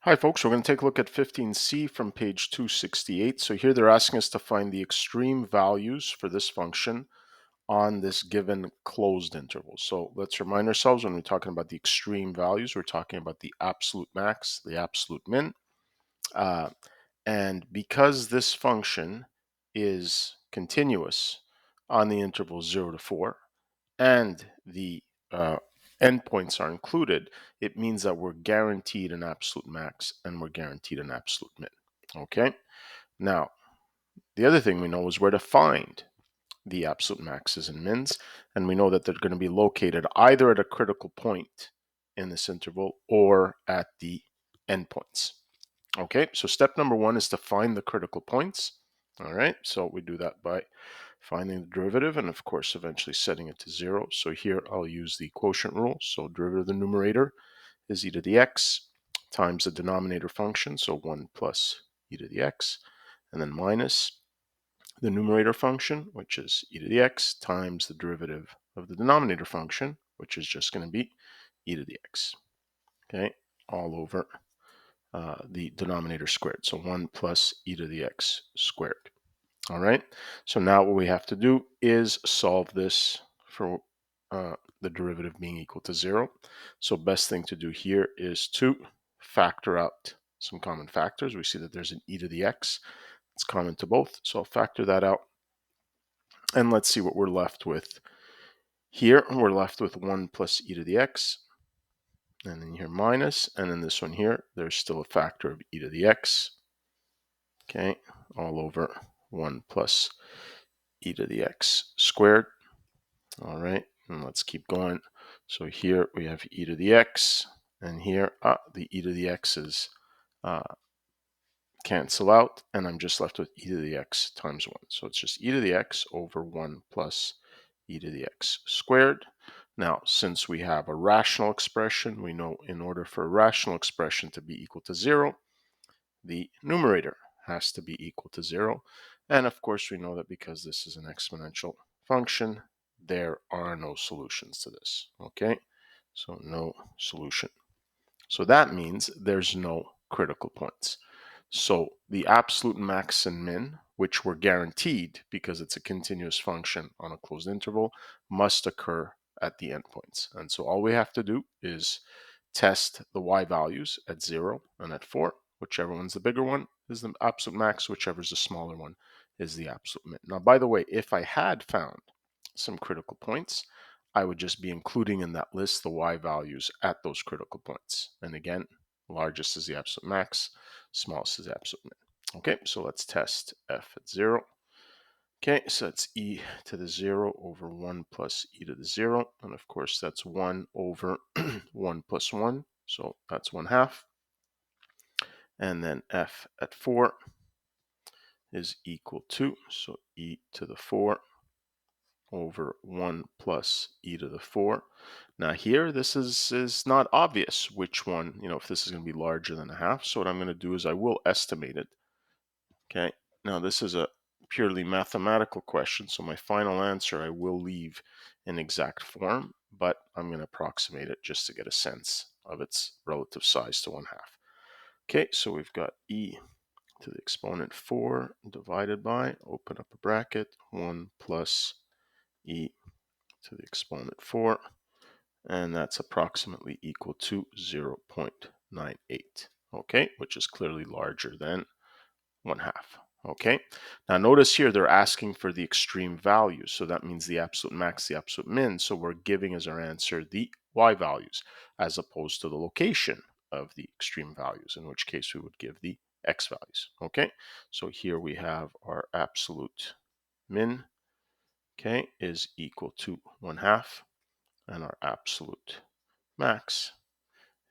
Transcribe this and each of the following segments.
Hi folks, we're going to take a look at 15C from page 268. So here they're asking us to find the extreme values for this function on this given closed interval. So let's remind ourselves when we're talking about the extreme values, we're talking about the absolute max, the absolute min. And because this function is continuous on the interval 0 to 4 and the endpoints are included, it means that we're guaranteed an absolute max and we're guaranteed an absolute min. Okay? Now, the other thing we know is where to find the absolute maxes and mins, and we know that they're going to be located either at a critical point in this interval or at the endpoints. Okay, so step number one is to find the critical points. All right, so we do that by finding the derivative and of course eventually setting it to 0. So here I'll use the quotient rule. So derivative of the numerator is e to the x times the denominator function, so 1 plus e to the x, and then minus the numerator function, which is e to the x, times the derivative of the denominator function, which is just going to be e to the x. Okay, all over the denominator squared. So 1 plus e to the x squared. All right, so now what we have to do is solve this for the derivative being equal to 0. So best thing to do here is to factor out some common factors. We see that there's an e to the x. It's common to both, so I'll factor that out. And let's see what we're left with. Here, we're left with 1 plus e to the x, and then here minus, and then this one here, there's still a factor of e to the x, okay, all over 1 plus e to the x squared. All right, and let's keep going. So here we have e to the x, and here the e to the x's cancel out, and I'm just left with e to the x times 1. So it's just e to the x over 1 plus e to the x squared. Now, since we have a rational expression, we know in order for a rational expression to be equal to 0, the numerator has to be equal to 0. And of course, we know that because this is an exponential function, there are no solutions to this. Okay, so no solution. So that means there's no critical points. So the absolute max and min, which were guaranteed because it's a continuous function on a closed interval, must occur at the endpoints. And so all we have to do is test the y values at 0 and at 4. Whichever one's the bigger one is the absolute max, whichever is the smaller one is the absolute min. Now, by the way, if I had found some critical points, I would just be including in that list the y values at those critical points. And again, largest is the absolute max, smallest is the absolute min. Okay, so let's test f at 0. Okay, so that's e to the 0 over 1 plus e to the 0. And of course, that's 1 over 1 plus 1. So that's 1/2. And then f at 4 is equal to, so e to the 4 over 1 plus e to the 4. Now here, this is not obvious which one, if this is going to be larger than 1/2. So what I'm going to do is I will estimate it. Okay, now this is a purely mathematical question, so my final answer I will leave in exact form, but I'm going to approximate it just to get a sense of its relative size to 1/2. Okay, so we've got e to the exponent 4 divided by, open up a bracket, 1 plus e to the exponent 4, and that's approximately equal to 0.98, okay, which is clearly larger than 1/2. Okay, now notice here they're asking for the extreme values, so that means the absolute max, the absolute min, so we're giving as our answer the y values as opposed to the location of the extreme values, in which case we would give the x values. Okay, so here we have our absolute min, okay, is equal to 1/2, and our absolute max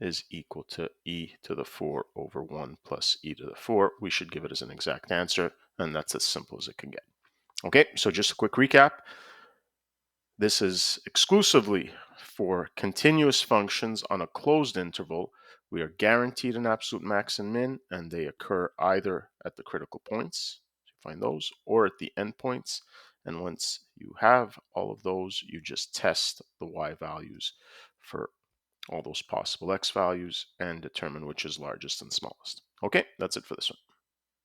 is equal to e to the 4 over 1 plus e to the 4. We should give it as an exact answer, and that's as simple as it can get. Okay, so just a quick recap. This is exclusively for continuous functions on a closed interval. We are guaranteed an absolute max and min, and they occur either at the critical points, to find those, or at the endpoints. And once you have all of those, you just test the y values for all those possible x values and determine which is largest and smallest. Okay, that's it for this one.